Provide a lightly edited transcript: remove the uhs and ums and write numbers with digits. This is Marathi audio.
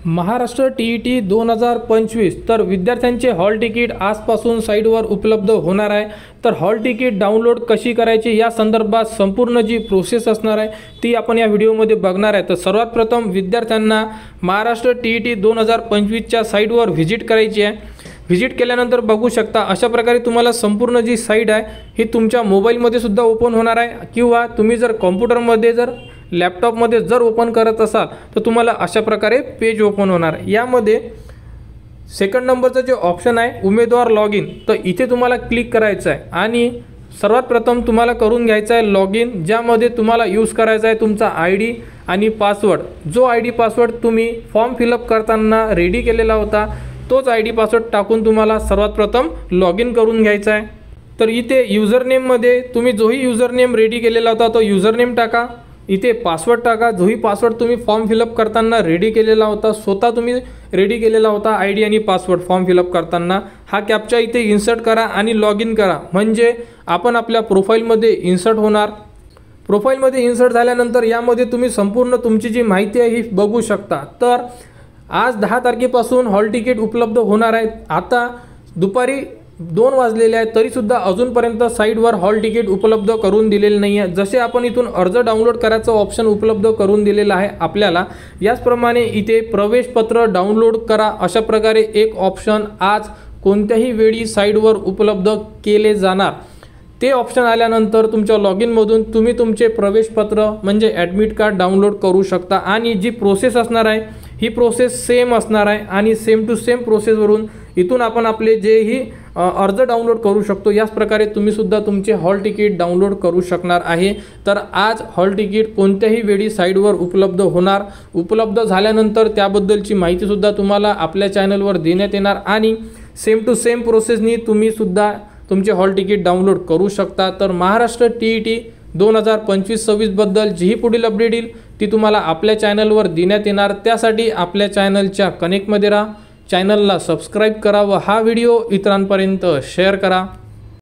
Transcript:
महाराष्ट्र टी 2025 तर विद्यार्थ्यांचे हॉल तिकीट आजपासून साईटवर उपलब्ध होणार आहे। तर हॉल तिकीट डाउनलोड कशी करायची या संदर्भात संपूर्ण जी प्रोसेस असणार आहे ती आपण या व्हिडिओमध्ये बघणार आहे। तर सर्वात प्रथम विद्यार्थ्यांना महाराष्ट्र टी 2025 च्या साईटवर व्हिजिट करायची आहे। व्हिजिट केल्यानंतर बघू शकता अशा प्रकारे तुम्हाला संपूर्ण जी साईट आहे ही तुमच्या मोबाईलमध्ये सुद्धा ओपन होणार आहे किंवा तुम्ही जर कॉम्प्युटरमध्ये जर लॅपटॉपमध्ये जर ओपन करत असाल तर तुम्हाला अशा प्रकारे पेज ओपन होणार। यामध्ये सेकंड नंबरचं जे ऑप्शन आहे उमेदवार लॉग इन, तर इथे तुम्हाला क्लिक करायचं आहे आणि सर्वात प्रथम तुम्हाला करून घ्यायचं आहे लॉग इन, ज्यामध्ये तुम्हाला यूज करायचा आहे तुमचा ID आणि पासवर्ड। जो ID पासवर्ड तुम्ही फॉर्म फिलअप करताना रेडी केलेला होता तोच ID पासवर्ड टाकून तुम्हाला सर्वात प्रथम लॉग इन करून घ्यायचा आहे। तर इथे युजर नेममध्ये तुम्ही जोही युजर नेम रेडी केलेला होता तो युजर नेम टाका, इथे पासवर्ड टाका, जोही पासवर्ड तुम्ही फॉर्म फिलअप करताना रेडी केलेला होता, स्वतः तुम्ही रेडी केलेला होता ID आणि पासवर्ड फॉर्म फिलअप करताना, हा कॅप्चा इथे इन्सर्ट करा आणि लॉग इन करा, म्हणजे आपण आपल्या प्रोफाईलमध्ये इन्सर्ट होणार। प्रोफाईलमध्ये इन्सर्ट झाल्यानंतर यामध्ये तुम्ही संपूर्ण तुमची जी माहिती आहे ही बघू शकता। तर आज 10 तारखेपासून हॉल तिकीट उपलब्ध होणार आहेत। आता दुपारी 2 वाजलेले आहेत तरीसुद्धा अजूनपर्यंत साईटवर हॉल तिकीट उपलब्ध करून दिलेले नाही आहे। जसे आपण इथून अर्ज डाउनलोड करायचं ऑप्शन उपलब्ध करून दिलेला आहे आपल्याला, याचप्रमाणे इथे प्रवेशपत्र डाउनलोड करा अशा प्रकारे एक ऑप्शन आज कोणत्याही वेळी साईटवर उपलब्ध केले जाणार। ते ऑप्शन आल्यानंतर तुमच्या लॉग इनमधून तुम्ही तुमचे प्रवेशपत्र म्हणजे ॲडमिट कार्ड डाउनलोड करू शकता आणि जी प्रोसेस असणार आहे ही प्रोसेस सेम असणार आहे आणि सेम टू सेम प्रोसेसवरून इथून आपण आपले जेही अर्ज डाउनलोड करू शकतो याच प्रकारे तुम्ही सुद्धा तुमचे हॉल तिकीट डाउनलोड करू शकणार आहे। तर आज हॉल तिकीट कोणत्याही वेळी साईटवर उपलब्ध होणार, उपलब्ध झाल्यानंतर त्याबद्दलची माहिती सुद्धा तुम्हाला आपल्या चॅनलवर देण्यात येणार आणि सेम टू सेम प्रोसेसनी तुम्ही सुद्धा तुमचे हॉल तिकीट डाउनलोड करू शकता। तर महाराष्ट्र टी 2025-26 बद्दल जी पुढील अपडेट येईल ती तुम्हाला आपल्या चॅनलवर देण्यात येणार। त्यासाठी आपल्या चॅनलच्या कनेक्टमध्ये राहा, चॅनलला सबस्क्राईब करा व हा व्हिडिओ इतरांपर्यंत शेअर करा।